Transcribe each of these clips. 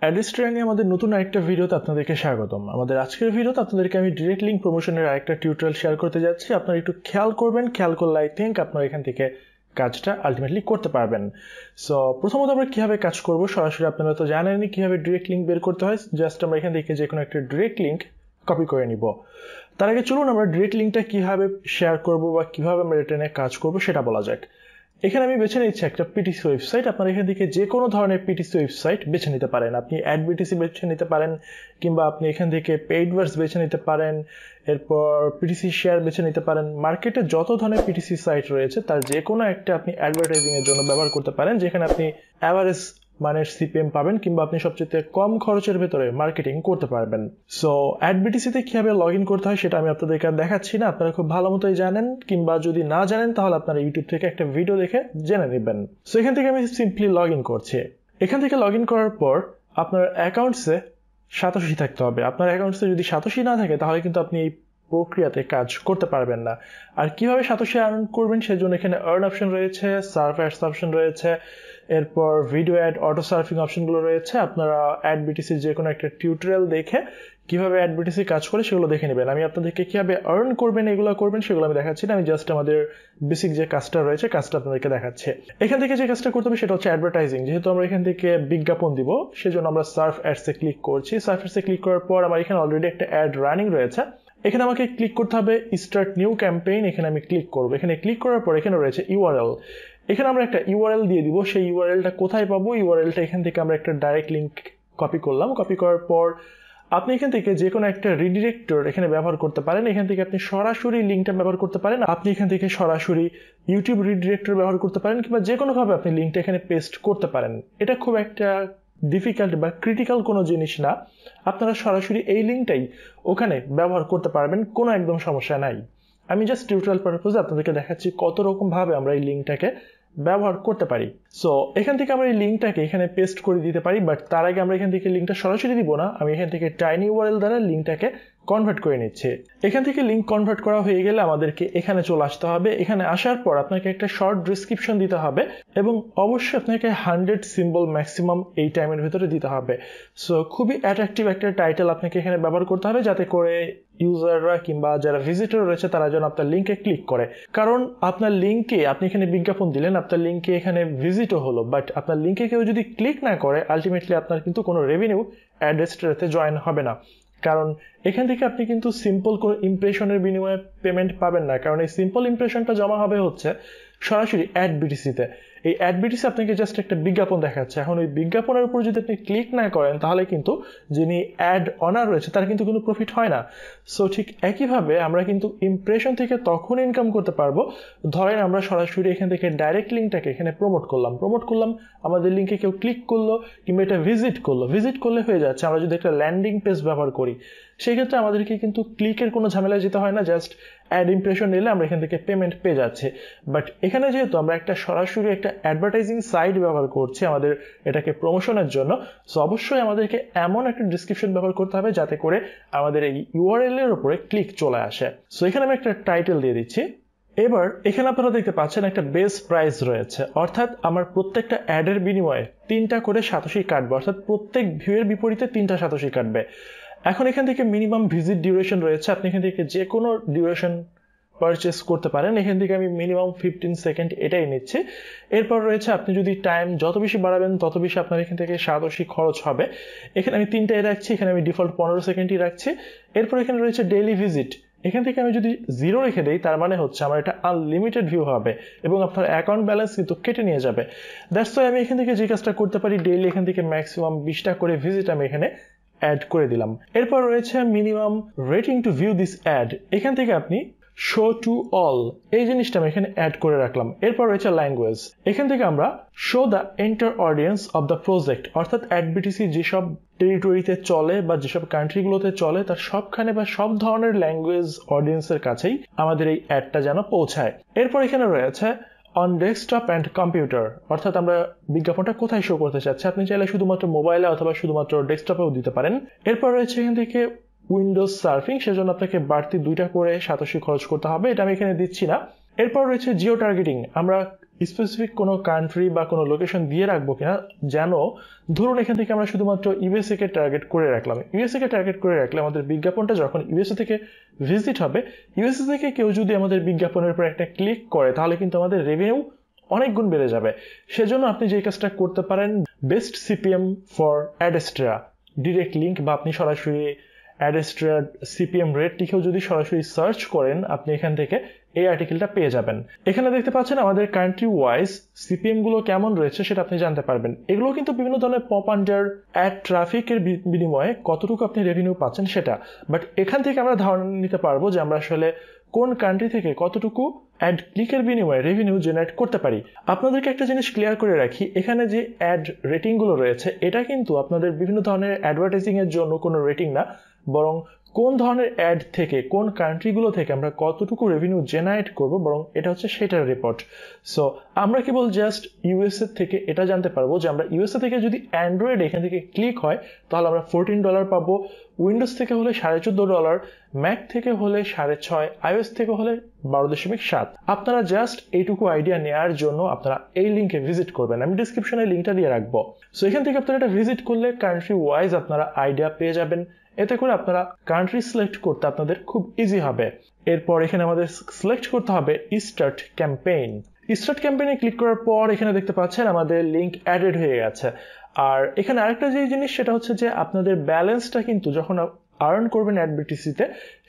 Address নিয়ে আমাদের নতুন আরেকটা ভিডিওতে আপনাদেরকে স্বাগতম। আমাদের আজকের ভিডিওতে আপনাদেরকে আমি ডিরেক্ট লিঙ্ক প্রমোশনের আরেকটা টিউটোরিয়াল শেয়ার করতে যাচ্ছি। আপনারা একটু খেয়াল করবেন, খেয়াল করলে আই থিঙ্ক আপনারা এখান থেকে কাজটা আলটিমেটলি করতে পারবেন। সো প্রথমত আমরা কিভাবে কাজ করব, সরাসরি আপনারা তো জানেনই কিভাবে ডিরেক্ট লিঙ্ক বের করতে হয়। জাস্ট আমরা এখান থেকে যে কোনো একটা ডিরেক্ট লিঙ্ক কপি করে নিব। তার আগে চলুন আমরা ডিরেক্ট লিঙ্কটা কিভাবে শেয়ার করব বা কিভাবে আমরা এটা নিয়ে কাজ করব সেটা বলা যাক। এখানে আমি বেছে নিচ্ছি একটা পিটিসি ওয়েবসাইট। আপনারা এখান থেকে যে কোনো ধরনের পিটিসি ওয়েবসাইট বেছে নিতে পারেন। আপনি অ্যাড বিটিসি বেছে নিতে পারেন, কিংবা আপনি এখান থেকে পেইডভার্স বেছে নিতে পারেন, এরপর পিটিসি শেয়ার বেছে নিতে পারেন। মার্কেটে যত ধরনের পিটিসি সাইট রয়েছে তার যে কোনো একটা আপনি অ্যাডভার্টাইজিং এর জন্য ব্যবহার করতে পারেন, যেখানে আপনি অ্যাভারেজ মানের সিপিএম পাবেন, কিংবা আপনি সবচেয়ে কম খরচের ভেতরে মার্কেটিং করতে পারবেন। সো অ্যাড বিটিসিতে কিভাবে লগ ইন করতে হয় সেটা আমি আপনাদেরকে দেখাচ্ছি না, আপনারা খুব ভালো মতোই জানেন, কিংবা যদি না জানেন তাহলে আপনারা ইউটিউব থেকে একটা ভিডিও দেখে জেনে নেবেন। সো এখান থেকে আমি সিম্পলি লগ ইন করছি। এখান থেকে লগ ইন করার পর আপনার অ্যাকাউন্টসে সাতোশি থাকতে হবে। আপনার অ্যাকাউন্টসে যদি সাতোশি না থাকে তাহলে কিন্তু আপনি এই প্রক্রিয়াতে কাজ করতে পারবেন না। আর কিভাবে সাতোশি আর্ন করবেন সেজন্য এখানে আর্ন অপশন রয়েছে, সার্ভ অ্যাডস অপশন রয়েছে, এরপর ভিডিও অ্যাড, অটো সার্ফিং অপশনগুলো রয়েছে। আপনারা অ্যাড বিটিসির যে কোনো একটা টিউটোরিয়াল দেখে কিভাবে অ্যাড বিটিসি কাজ করে সেগুলো দেখে নেবেন। আমি আপনাদেরকে কিভাবে আর্ন করবেন এগুলো করবেন সেগুলো আমি দেখাচ্ছি না, আমি জাস্ট আমাদের বেসিক যে কাজটা রয়েছে কাজটা আপনাদেরকে দেখাচ্ছি। এখান থেকে যে কাজটা করতে হবে সেটা হচ্ছে অ্যাডভার্টাইজিং। যেহেতু আমরা এখান থেকে বিজ্ঞাপন দিব সেজন্য আমরা সার্ভ অ্যাডসে ক্লিক করছি। সার্ভ অ্যাডসে ক্লিক করার পর আমার এখানে অলরেডি একটা অ্যাড রানিং রয়েছে। এখানে আমাকে ক্লিক করতে হবে স্টার্ট নিউ ক্যাম্পেইন। এখানে আমি ক্লিক করব। এখানে ক্লিক করার পর এখানে রয়েছে ইউআরএল। এখানে আমরা একটা ইউআরএল দিয়ে দিব। সেই ইউআরএলটা কোথায় পাবো? ইউআরএলটা এখান থেকে আমরা একটা ডাইরেক্ট লিঙ্ক কপি করলাম। কপি করার পর আপনি এখান থেকে যে কোনো একটা রিডিরেক্টর এখানে ব্যবহার করতে পারেন। এখান থেকে আপনি সরাসরি লিঙ্কটা ব্যবহার করতে পারেন। আপনি এখান থেকে সরাসরি ইউটিউব রিডিরেক্টর ব্যবহার করতে পারেন, কিংবা যে কোনোভাবে আপনি লিঙ্কটা এখানে পেস্ট করতে পারেন। এটা খুব একটা ডিফিকাল্ট বা ক্রিটিক্যাল কোনো জিনিস না, আপনারা সরাসরি এই লিঙ্কটাই ওখানে ব্যবহার করতে পারবেন, কোনো একদম সমস্যা নাই। আমি জাস্ট টিউটোরিয়াল পারপোজে আপনাদেরকে দেখাচ্ছি কত রকম ভাবে আমরা এই লিঙ্কটাকে ব্যবহার করতে পারি। সো এখান থেকে আমরা এই লিঙ্কটাকে এখানে পেস্ট করে দিতে পারি, বাট তার আগে আমরা এখান থেকে লিঙ্কটা সরাসরি দিব না, আমি এখান থেকে টাইনি ইউআরএল দ্বারা লিঙ্কটাকে কনভার্ট করে নিচ্ছে। এখান থেকে লিঙ্ক কনভার্ট করা হয়ে গেলে আমাদেরকে এখানে চলে আসতে হবে। এখানে আসার পর আপনাকে একটা শর্ট ডেসক্রিপশন দিতে হবে, এবং অবশ্যই আপনাকে 100 সিম্বল ম্যাক্সিমাম এই টাইমের ভিতরে দিতে হবে। সো খুবই অ্যাট্রাকটিভ একটা টাইটেল আপনাকে এখানে ব্যবহার করতে হবে, যাতে করে ইউজাররা কিংবা যারা ভিজিটর রয়েছে তারা যেন আপনার লিঙ্কে ক্লিক করে। কারণ আপনার লিঙ্কে আপনি এখানে বিজ্ঞাপন দিলেন, আপনার লিঙ্কে এখানে ভিজিটও হলো, বাট আপনার লিঙ্কে কেউ যদি ক্লিক না করে আলটিমেটলি আপনার কিন্তু কোনো রেভিনিউ অ্যাড্রেসটাতে জয়েন হবে না। কারণ এখান থেকে আপনি কিন্তু সিম্পল কোনো ইমপ্রেশনের বিনিময়ে পেমেন্ট পাবেন না, কারণ এই সিম্পল ইমপ্রেশনটা জমা হবে হচ্ছে সরাসরি অ্যাড বিটিসিতে। এই অ্যাড বিটিসি আপনাকে জাস্ট একটা বিজ্ঞাপন দেখাচ্ছে। এখন ওই বিজ্ঞাপনের উপর যদি আপনি ক্লিক না করেন তাহলে কিন্তু যিনি অ্যাড অনার রয়েছে তার কিন্তু কোনো প্রফিট হয় না। সো ঠিক একইভাবে আমরা কিন্তু ইমপ্রেশন থেকে তখন ইনকাম করতে পারবো, ধরেন আমরা সরাসরি এখান থেকে ডাইরেক্ট লিঙ্কটাকে এখানে প্রমোট করলাম, আমাদের লিঙ্কে কেউ ক্লিক করলো কিংবা এটা ভিজিট করলে হয়ে যাচ্ছে। আমরা যদি একটা ল্যান্ডিং পেজ ব্যবহার করি সেক্ষেত্রে আমাদেরকে কিন্তু ক্লিকের কোনো ঝামেলায় যেতে হয় না, জাস্ট অ্যাড ইমপ্রেশন নিলে আমরা এখান থেকে পেমেন্ট পেয়ে যাচ্ছে। বাট এখানে যেহেতু আমরা একটা সরাসরি একটা অ্যাডভার্টাইজিং সাইট ব্যবহার করছি আমাদের এটাকে প্রমোশনের জন্য, সো অবশ্যই আমাদেরকে এমন একটা ডেসক্রিপশন ব্যবহার করতে হবে যাতে করে আমাদের এই ইউআরএল এর উপরে ক্লিক চলে আসে। সো এখানে আমি একটা টাইটেল দিয়ে দিচ্ছি। এবার এখানে আপনারা দেখতে পাচ্ছেন একটা বেস প্রাইস রয়েছে, অর্থাৎ আমার প্রত্যেকটা অ্যাডের বিনিময়ে 3টা করে সাতোশি কাটবে, অর্থাৎ প্রত্যেক ভিউয়ের বিপরীতে 3টা সাতোশি কাটবে। এখন এখান থেকে মিনিমাম ভিজিট ডিউরেশন রয়েছে, আপনি এখান থেকে যে কোনো ডিউরেশন পারচেস করতে পারেন। এখান থেকে আমি মিনিমাম 15 সেকেন্ড এটাই নিচ্ছি। এরপর রয়েছে আপনি যদি টাইম যত বেশি বাড়াবেন তত বেশি আপনার এখান থেকে সাতোশি খরচ হবে। এখানে আমি 3টাই রাখছি, এখানে আমি ডিফল্ট 15 সেকেন্ডই রাখছি। এরপর এখানে রয়েছে ডেইলি ভিজিট। এখান থেকে আমি যদি 0 রেখে দেই তার মানে হচ্ছে আমার এটা আনলিমিটেড ভিউ হবে এবং আপনার অ্যাকাউন্ট ব্যালেন্স কিন্তু কেটে নিয়ে যাবে। দ্যাটস ওয়াই আমি এখান থেকে যে কাজটা করতে পারি, ডেইলি এখান থেকে ম্যাক্সিমাম 20টা করে ভিজিট আমি এখানে অ্যাড করে দিলাম। এরপর রয়েছে minimum rating to view this ad. এখান থেকে আপনি শো টু অল এই জিনিসটা আমি এখানে অ্যাড করে রাখলাম। এরপর রয়েছে ল্যাঙ্গুয়েজ। এখান থেকে আমরা show the enter audience of the project, অর্থাৎ অ্যাড বিটিসি যেসব টেরিটরিতে চলে বা যেসব কান্ট্রিগুলোতে চলে তার সবখানে বা সব ধরনের ল্যাঙ্গুয়েজ অডিয়েন্সের কাছেই আমাদের এই অ্যাডটা যেন পৌঁছায়। এরপর এখানে রয়েছে অন ডেস্কটপ অ্যান্ড কম্পিউটার, অর্থাৎ আমরা বিজ্ঞাপনটা কোথায় শো করতে চাচ্ছি। আপনি চাইলে শুধুমাত্র মোবাইলে অথবা শুধুমাত্র ডেস্কটপেও দিতে পারেন। এরপর রয়েছে এখান থেকে উইন্ডোজ সার্ফিং, সেজন্য আপনাকে বাড়তি 2টা করে সাতোশি খরচ করতে হবে, এটা আমি এখানে দিচ্ছি না। এরপর রয়েছে জিও টার্গেটিং, আমরা স্পেসিফিক কোনো কান্ট্রি বা কোনো লোকেশন দিয়ে রাখবো কিনা, যেন ধরুন এখান থেকে আমরা শুধুমাত্র ইউএসএ কে টার্গেট করে রাখলাম। ইউএসএ কে টার্গেট করে রাখলে আমাদের বিজ্ঞাপনটা যখন ইউএসএ থেকে ভিজিট হবে, ইউএসএ থেকে কেউ যদি আমাদের বিজ্ঞাপনের উপর একটা ক্লিক করে তাহলে কিন্তু আমাদের রেভিনিউ অনেক গুণ বেড়ে যাবে। সেজন্য আপনি যে কাজটা করতে পারেন, best CPM for Adsterra direct link, বা আপনি সরাসরি অ্যাডেস্ট্রা সিপিএম রেট লিখেও যদি সরাসরি সার্চ করেন, আপনি এখান থেকে এই আর্টিকেলটা পেয়ে যাবেন। এখানে দেখতে পাচ্ছেন আমাদের কান্ট্রি ওয়াইজ সিপিএম গুলো কেমন রয়েছে সেটা আপনি জানতে পারবেন। এগুলো কিন্তু বিভিন্ন ধরনের পপ আন্ডার অ্যাড ট্রাফিকের বিনিময়ে কতটুকু আপনি রেভিনিউ পাচ্ছেন সেটা, বাট এখান থেকে আমরা ধারণা নিতে পারবো যে আমরা আসলে কোন কান্ট্রি থেকে কতটুকু অ্যাড ক্লিকের বিনিময়ে রেভিনিউ জেনারেট করতে পারি। আপনাদেরকে একটা জিনিস ক্লিয়ার করে রাখি, এখানে যে অ্যাড রেটিং গুলো রয়েছে এটা কিন্তু আপনাদের বিভিন্ন ধরনের অ্যাডভার্টাইজিং এর জন্য কোনো রেটিং না, বরং কোন ধরনের অ্যাড থেকে কোন কান্ট্রিগুলো থেকে আমরা কতটুকু রেভিনিউ জেনারেট করব, বরং এটা হচ্ছে সেটার রিপোর্ট। সো আমরা কেবল জাস্ট ইউএসএ থেকে এটা জানতে পারবো যে আমরা ইউএসএ থেকে যদি অ্যান্ড্রয়েড এখান থেকে ক্লিক হয় তাহলে আমরা $14 পাবো, উইন্ডোজ থেকে হলে $14.5, ম্যাক থেকে হলে 6.5, আইওএস থেকে হলে 12.7। আপনারা জাস্ট এইটুকু আইডিয়া নেওয়ার জন্য আপনারা এই লিঙ্কে ভিজিট করবেন, আমি ডিসক্রিপশনে লিঙ্কটা দিয়ে রাখবো। সো এখান থেকে আপনারা এটা ভিজিট করলে কান্ট্রি ওয়াইজ আপনারা আইডিয়া পেয়ে যাবেন, এতে করে আপনারা কান্ট্রি সিলেক্ট করতে আপনাদের খুব ইজি হবে। এরপর এখানে আমাদের সিলেক্ট করতে হবে স্টার্ট ক্যাম্পেইন। স্টার্ট ক্যাম্পেইনে ক্লিক করার পর এখানে দেখতে পাচ্ছেন আমাদের লিঙ্ক অ্যাডেড হয়ে গেছে। আর এখানে আরেকটা যে জিনিস সেটা হচ্ছে যে আপনাদের ব্যালেন্সটা কিন্তু যখন আর্ন করবেন অ্যাডভার্টাইজিংতে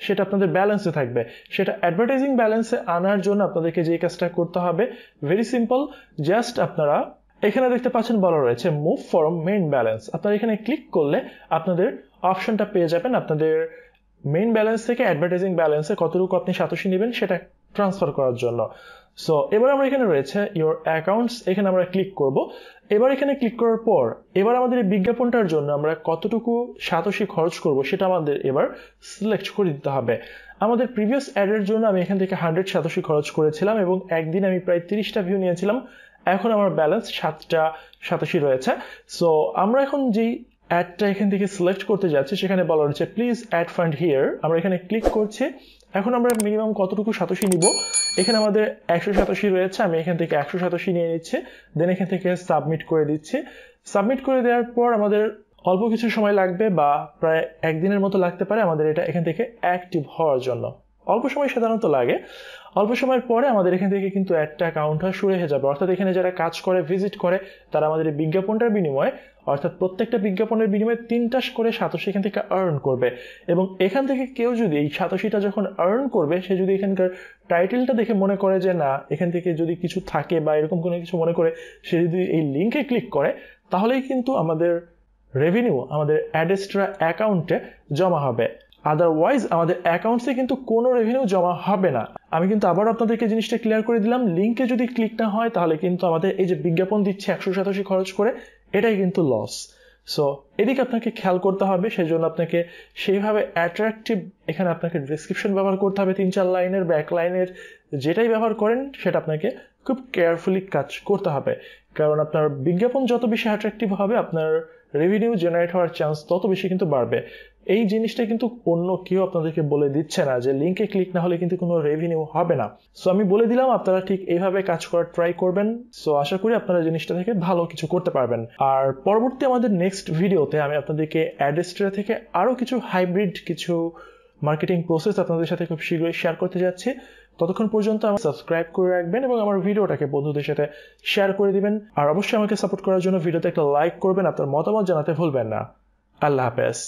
সেটা আপনাদের ব্যালেন্সে থাকবে। সেটা অ্যাডভার্টাইজিং ব্যালেন্সে আনার জন্য আপনাদেরকে যে কাজটা করতে হবে ভেরি সিম্পল, জাস্ট আপনারা এখানে দেখতে পাচ্ছেন বলা রয়েছে মুভ ফ্রম মেইন ব্যালেন্স। আপনারা এখানে ক্লিক করলে আপনাদের অপশনটা পেয়ে যাবেন আপনাদের মেইন ব্যালেন্স থেকে অ্যাডভার্টাইজিং ব্যালেন্সে কতটুকু আপনি সাতোশি নেবেন সেটা ট্রান্সফার করার জন্য। সো এবার আমরা এখানে রয়েছে ইওর অ্যাকাউন্টস, এখানে আমরা ক্লিক করব। এবার এখানে ক্লিক করার পর এবার আমাদের এই বিজ্ঞাপনটার জন্য আমরা কতটুকু সাতোশি খরচ করব সেটা আমাদের এবার সিলেক্ট করে দিতে হবে। আমাদের প্রিভিয়াস অ্যাডের জন্য আমি এখান থেকে 100 সাতোশি খরচ করেছিলাম এবং একদিন আমি প্রায় 30টা ভিউ নিয়েছিলাম। এখন আমার ব্যালেন্স 7টা সাতোশি রয়েছে। সো আমরা এখন যেই অ্যাডটা এখান থেকে সিলেক্ট করতে যাচ্ছি সেখানে বলা রয়েছে প্লিজ অ্যাড ফান্ড হিয়ার। আমরা এখানে ক্লিক করছি। এখন আমরা মিনিমাম কতটুকু সাতোশি নিব, এখানে আমাদের 100 সাতোশি রয়েছে, আমি এখান থেকে 100 সাতোশি নিয়ে নিচ্ছি, দেন এখান থেকে সাবমিট করে দিচ্ছি। সাবমিট করে দেওয়ার পর আমাদের অল্প কিছু সময় লাগবে বা প্রায় একদিনের মতো লাগতে পারে আমাদের এটা এখান থেকে অ্যাক্টিভ হওয়ার জন্য। অল্প সময় সাধারণত লাগে। অল্প সময়ের পরে আমাদের এখান থেকে কিন্তু একটা কাউন্টার শুরু হয়ে যাবে, অর্থাৎ এখানে যারা কাজ করে ভিজিট করে তারা আমাদের এই বিজ্ঞাপনটার বিনিময়ে, অর্থাৎ প্রত্যেকটা বিজ্ঞাপনের বিনিময়ে 3টা করে সাতোশি এখান থেকে আর্ন করবে। এবং এখান থেকে কেউ যদি এই সাতোশিটা যখন আর্ন করবে সে যদি এখানকার টাইটেলটা দেখে মনে করে যে না এখান থেকে যদি কিছু থাকে বা এরকম কোনো কিছু মনে করে সে যদি এই লিঙ্কে ক্লিক করে তাহলেই কিন্তু আমাদের রেভিনিউ আমাদের অ্যাডেস্ট্রা অ্যাকাউন্টে জমা হবে। আদারওয়াইজ আমাদের অ্যাকাউন্টসে কিন্তু কোনো রেভিনিউ জমা হবে না। আমি কিন্তু আবার আপনাদেরকে জিনিসটা ক্লিয়ার করে দিলাম, লিঙ্কে যদি ক্লিক না হয় তাহলে কিন্তু আমাদের এই যে বিজ্ঞাপন দিচ্ছে 100 সাতোশি খরচ করে, এটাই কিন্তু লস। সো এদিকে আপনাকে খেয়াল করতে হবে, সেজন্য আপনাকে সেইভাবে অ্যাট্রাকটিভ এখানে আপনাকে ডেসক্রিপশন ব্যবহার করতে হবে, 3-4 লাইনের বা 1 লাইনের, যেটাই ব্যবহার করেন সেটা আপনাকে খুব কেয়ারফুলি কাজ করতে হবে। কারণ আপনার বিজ্ঞাপন যত বেশি অ্যাট্রাকটিভ হবে আপনার রেভিনিউ জেনারেট হওয়ার চান্স তত বেশি কিন্তু বাড়বে। এই জিনিসটা কিন্তু অন্য কেউ আপনাদেরকে বলে দিচ্ছে না যে লিঙ্কে ক্লিক না হলে কিন্তু কোনো রেভিনিউ হবে না। সো আমি বলে দিলাম আপনারা ঠিক এইভাবে কাজ করার ট্রাই করবেন। সো আশা করি আপনারা জিনিসটা থেকে ভালো কিছু করতে পারবেন। আর পরবর্তী আমাদের নেক্সট ভিডিওতে আমি আপনাদেরকে অ্যাডেস্ট্রা থেকে আরো কিছু হাইব্রিড কিছু মার্কেটিং প্রসেস আপনাদের সাথে খুব শীঘ্রই শেয়ার করতে যাচ্ছি। ততক্ষণ পর্যন্ত আমার সাবস্ক্রাইব করে রাখবেন এবং আমার ভিডিওটাকে বন্ধুদের সাথে শেয়ার করে দিবেন। আর অবশ্যই আমাকে সাপোর্ট করার জন্য ভিডিওতে একটা লাইক করবেন, আপনার মতামত জানাতে ভুলবেন না। আল্লাহ হাফেজ।